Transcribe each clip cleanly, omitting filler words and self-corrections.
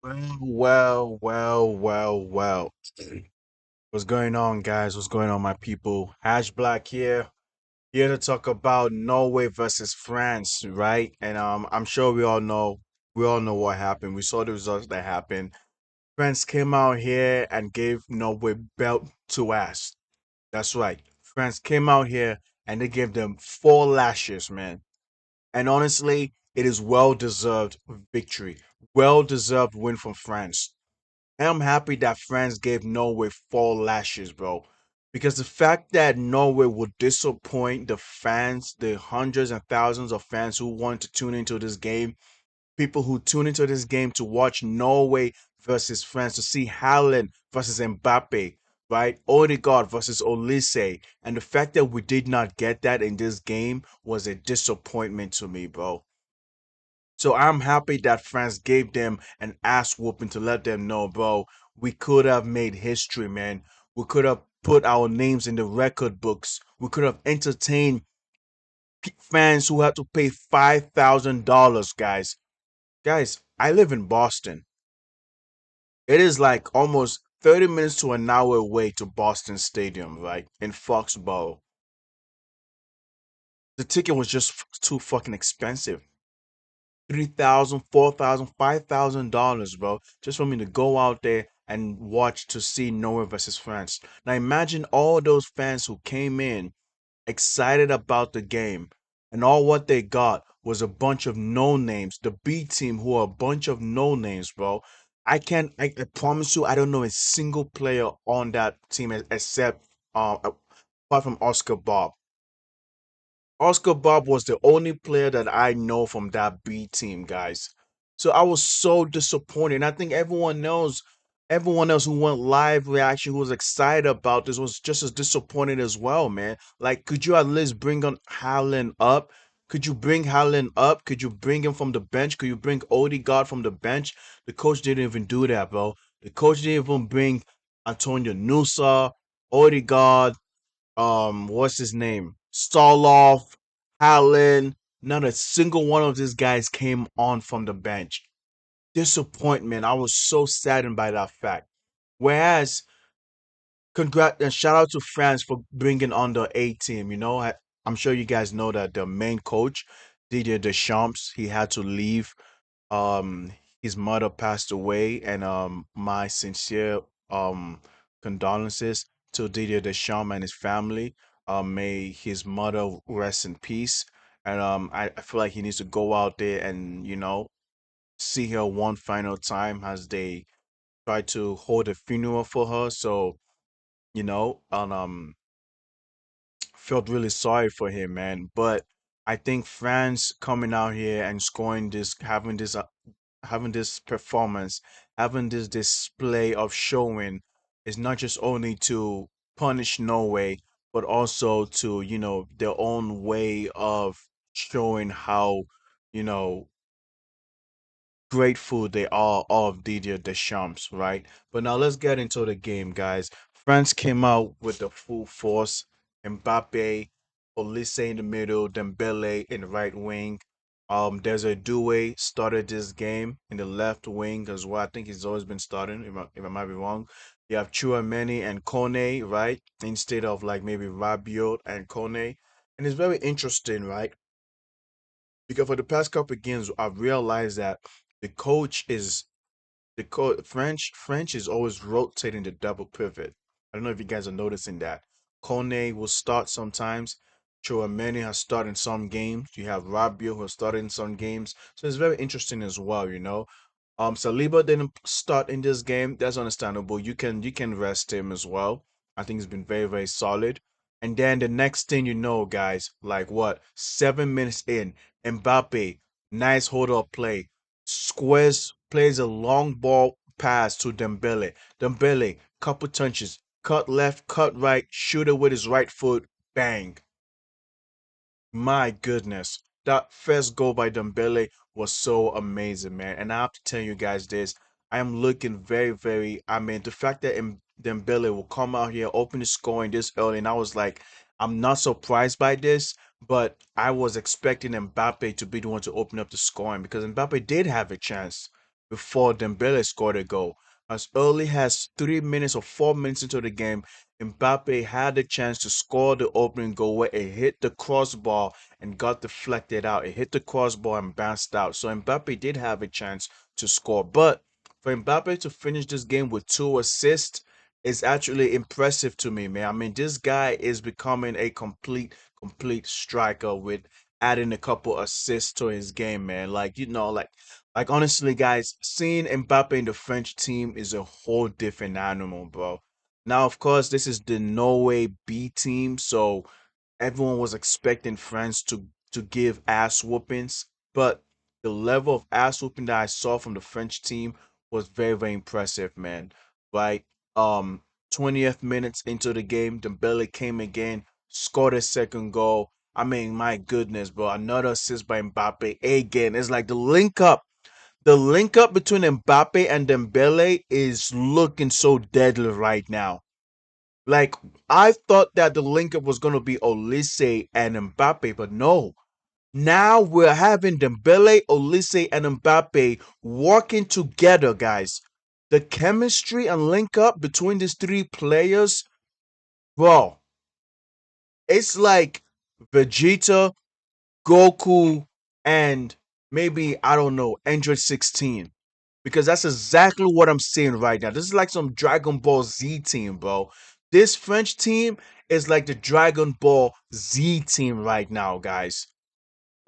Well. What's going on, guys? What's going on, my people? Hash Black here to talk about Norway versus France, right? And I'm sure we all know what happened. We saw the results that happened. France came out here and gave Norway belt to ass. That's right. France came out here and they gave them four lashes, man. And honestly, it is well deserved victory, well deserved win from France. And I'm happy that France gave Norway four lashes, bro. Because the fact that Norway would disappoint the fans, the hundreds and thousands of fans who want to tune into this game, people who tune into this game to watch Norway versus France, to see Haaland versus Mbappe, right? Odegaard versus Olise. And the fact that we did not get that in this game was a disappointment to me, bro. So I'm happy that France gave them an ass whooping to let them know, bro, we could have made history, man. We could have put our names in the record books. We could have entertained fans who had to pay $5,000, guys. Guys, I live in Boston. It is like almost 30 minutes to an hour away to Boston Stadium, right? In Foxborough. The ticket was just too fucking expensive. 3,000, 4,000, $5,000, bro, just for me to go out there and watch to see Norway versus France. Now imagine all those fans who came in excited about the game, and all what they got was a bunch of no names. The B team, who are a bunch of no names, bro. I promise you, I don't know a single player on that team except apart from Oscar Bob. Oscar Bob was the only player that I know from that B team, guys. So I was so disappointed. And I think everyone else who went live reaction, who was excited about this, was just as disappointed as well, man. Like, could you at least bring on Haaland up? Could you bring Haaland up? Could you bring him from the bench? Could you bring Odegaard from the bench? The coach didn't even do that, bro. The coach didn't even bring Antonio Nusa, Odegaard, what's his name? Stoloff, Allen. Not a single one of these guys came on from the bench. Disappointment. I was so saddened by that fact. Whereas, congrats and shout out to France for bringing on the A team. I'm sure you guys know that the main coach, Didier Deschamps, he had to leave. um his mother passed away, and my sincere condolences to Didier Deschamps and his family. May his mother rest in peace. And I feel like he needs to go out there and see her one final time as they try to hold a funeral for her. So and felt really sorry for him, man. But I think France coming out here and scoring this, having this performance, having this display of showing, is not just only to punish Norway, but also to, their own way of showing how, you know, grateful they are of Didier Deschamps, right? But now let's get into the game, guys. France came out with the full force. Mbappe, Olise in the middle, Dembele in the right wing. There's a Doué started this game in the left wing as well. I think he's always been starting, if I might be wrong. You have Chouameni and Kone, right? Instead of like maybe Rabiot and Kone. And it's very interesting, right? Because for the past couple of games, I've realized that the coach is French is always rotating the double pivot. I don't know if you guys are noticing that. Kone will start sometimes. Chouameni has started in some games. You have Rabiot who has started in some games. So it's very interesting as well. Saliba didn't start in this game. That's understandable. You can rest him as well. I think he's been very, very solid. And then the next thing you know, guys, like what, 7 minutes in, Mbappe, nice hold up play. Squares plays a long ball pass to Dembele. Dembele, couple touches, cut left, cut right, shoot it with his right foot, bang. My goodness, that first goal by Dembele was so amazing, man. And I have to tell you guys this. I am looking very, very. I mean, the fact that Dembele will come out here, open the scoring this early, and I was like, I'm not surprised by this, but I was expecting Mbappe to be the one to open up the scoring because Mbappe did have a chance. before Dembele scored a goal. As early as 3 minutes or 4 minutes into the game, Mbappe had the chance to score the opening goal where it hit the crossbar and got deflected out. It hit the crossbar and bounced out. So Mbappe did have a chance to score. But for Mbappe to finish this game with 2 assists is actually impressive to me, man. I mean, this guy is becoming a complete striker with adding a couple assists to his game, man. Like honestly, guys, seeing Mbappe in the French team is a whole different animal, bro. Now, of course, this is the Norway B team, so everyone was expecting France to give ass whoopings, but the level of ass whooping that I saw from the French team was very impressive, man. Right? 20th minutes into the game, Dembele came again, scored a second goal. I mean, my goodness, bro, another assist by Mbappe again. It's like the link up between Mbappe and Dembele is looking so deadly right now. Like I thought that the link up was gonna be Olise and Mbappe, but no. Now we're having Dembele, Olise, and Mbappe working together, guys. The chemistry and link up between these three players, bro, it's like Vegeta, Goku, and maybe I don't know, Android 16. Because that's exactly what I'm seeing right now. This is like some Dragon Ball Z team, bro. This French team is like the Dragon Ball Z team right now, guys.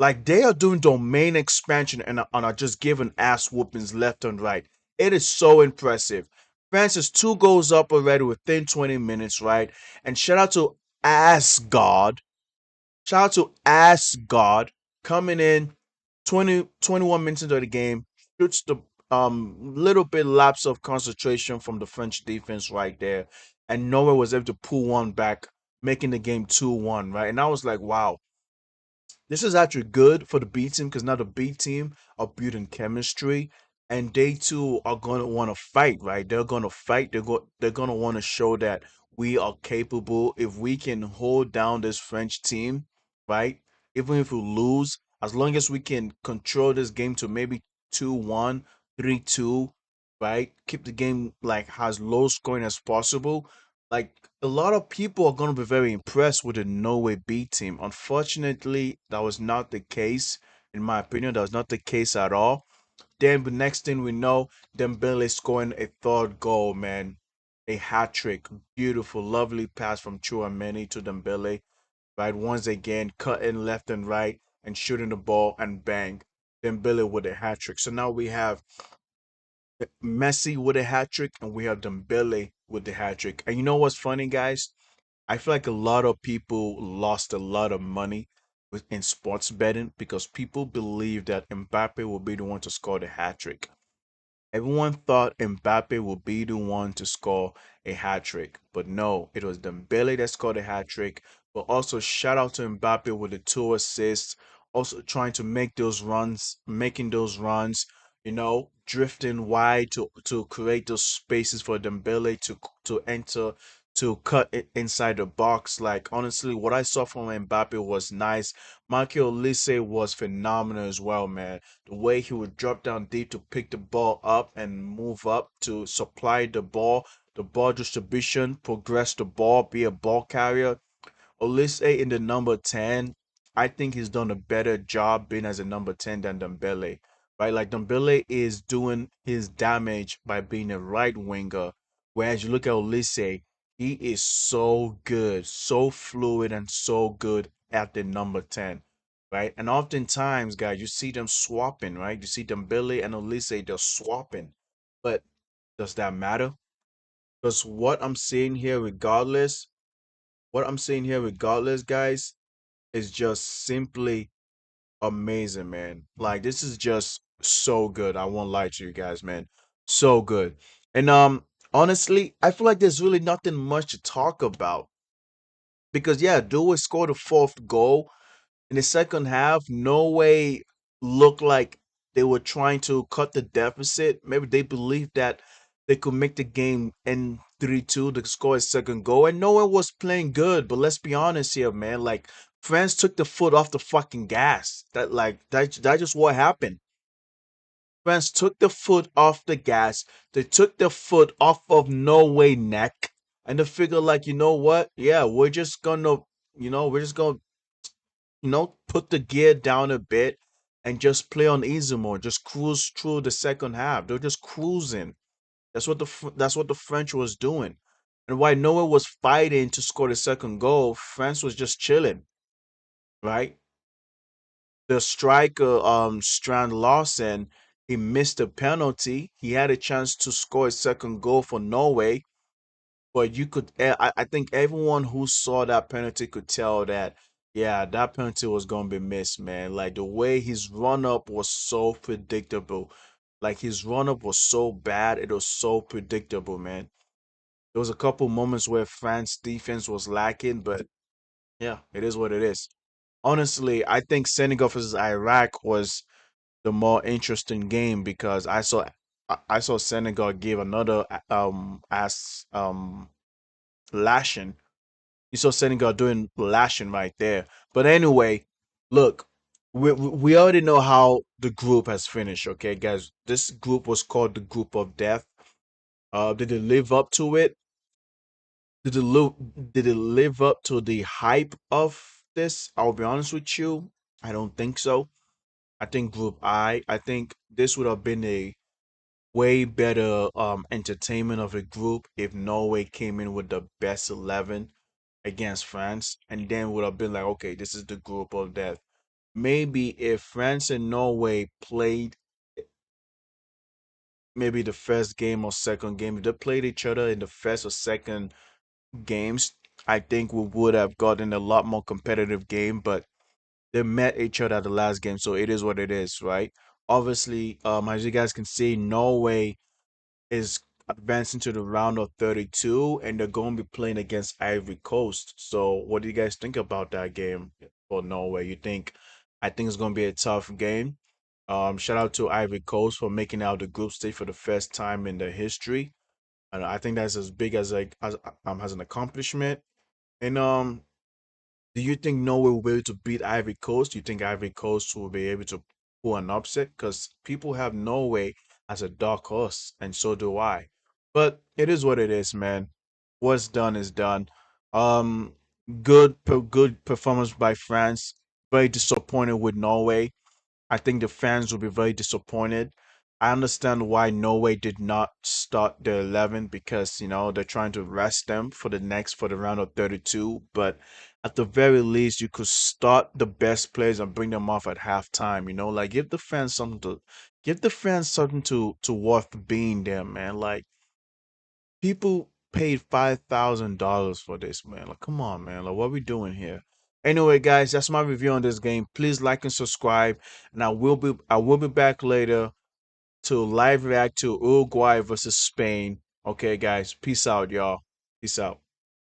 Like they are doing domain expansion and are just giving ass whoopings left and right. It is so impressive. France is 2 goals up already within 20 minutes, right? And shout out to Asgard. Shout out to Asgard coming in 21 minutes into the game, shoots the little bit lapse of concentration from the French defense right there. And Norway was able to pull one back, making the game 2-1, right? And I was like, wow, this is actually good for the B team because now the B team are building chemistry and they too are gonna want to fight, right? They're gonna fight. They're gonna want to show that we are capable. If we can hold down this French team, right? Even if we lose, as long as we can control this game to maybe 2-1, 3-2, right? Keep the game like as low scoring as possible. Like a lot of people are going to be very impressed with the Norway B team. Unfortunately, that was not the case. In my opinion, that was not the case at all. Then the next thing we know, Dembele scoring a third goal, man. A hat trick. Beautiful, lovely pass from Chouameni to Dembele. Right, once again, cutting left and right and shooting the ball and bang. Dembele with a hat trick. So now we have Messi with a hat trick and we have Dembele with the hat trick. And you know what's funny, guys? I feel like a lot of people lost a lot of money in sports betting because people believe that Mbappe will be the one to score the hat trick. Everyone thought Mbappe would be the one to score a hat trick, but no, it was Dembele that scored a hat trick. But also shout out to Mbappe with the 2 assists, also trying to make those runs, making those runs, drifting wide to create those spaces for Dembele to enter to cut it inside the box. Like honestly, what I saw from Mbappe was nice. Michael Olise was phenomenal as well, man. The way he would drop down deep to pick the ball up and move up to supply the ball distribution, progress the ball, be a ball carrier. Olise in the number 10, I think he's done a better job being as a number 10 than Dembele. Right? Like Dembele is doing his damage by being a right winger. Whereas you look at Olise, he is so good, so fluid and so good at the number 10. Right? And oftentimes, guys, you see them swapping, right? You see Dembele and Olise, they're swapping. But does that matter? Because what I'm seeing here regardless, guys, is just simply amazing, man. Like this is just so good. I won't lie to you guys, man. So good. And honestly, I feel like there's really nothing much to talk about because yeah, Dewey scored a fourth goal in the second half. Norway looked like they were trying to cut the deficit. Maybe they believed that they could make the game end 3-2 to score a second goal. And Norway was playing good, but let's be honest here, man. Like France took the foot off the fucking gas. That just what happened. France took the foot off the gas. They took the foot off of Norway neck, and they figure like, you know what? Yeah, we're just gonna, put the gear down a bit and just play on easy mode. Just cruise through the second half. They're just cruising. That's what the French was doing. And while Norway was fighting to score the second goal, France was just chilling, right? The striker, Strand Larsen, he missed a penalty. He had a chance to score a second goal for Norway, but I think everyone who saw that penalty could tell that, yeah, that penalty was gonna be missed, man. Like the way his run up was so predictable. Like his run up was so bad, it was so predictable, man. There was a couple moments where France defense was lacking, but yeah, it is what it is. Honestly, I think Senegal versus Iraq was the more interesting game because I saw Senegal give another as lashing. You saw Senegal doing lashing right there. But anyway, look, we already know how the group has finished, okay, guys? This group was called the group of death. Did it live up to it? Did it live up to the hype of this? I'll be honest with you. I don't think so. I think this would have been a way better entertainment of a group if Norway came in with the best 11 against France, and then would have been like, okay, this is the group of death. Maybe if France and Norway played maybe the first game or second game, if they played each other in the first or second games, I think we would have gotten a lot more competitive game, but they met each other at the last game, so it is what it is, right? Obviously, as you guys can see, Norway is advancing to the round of 32, and they're going to be playing against Ivory Coast. So, what do you guys think about that game for Norway? I think it's going to be a tough game. Shout out to Ivory Coast for making out the group stage for the first time in their history, and I think that's as big as an accomplishment. And do you think Norway will be able to beat Ivory Coast? Do you think Ivory Coast will be able to pull an upset? Because people have Norway as a dark horse, and so do I. But it is what it is, man. What's done is done. Um, good performance by France. Very disappointed with Norway. I think the fans will be very disappointed. I understand why Norway did not start their 11 because, they're trying to rest them for the round of 32. But at the very least, you could start the best players and bring them off at halftime, like give the fans something to worth being there, man. Like people paid $5,000 for this, man. Like, come on, man. Like, what are we doing here? Anyway, guys, that's my review on this game. Please like and subscribe, and I will be back later to live react to Uruguay versus Spain. Okay, guys. Peace out, y'all. Peace out.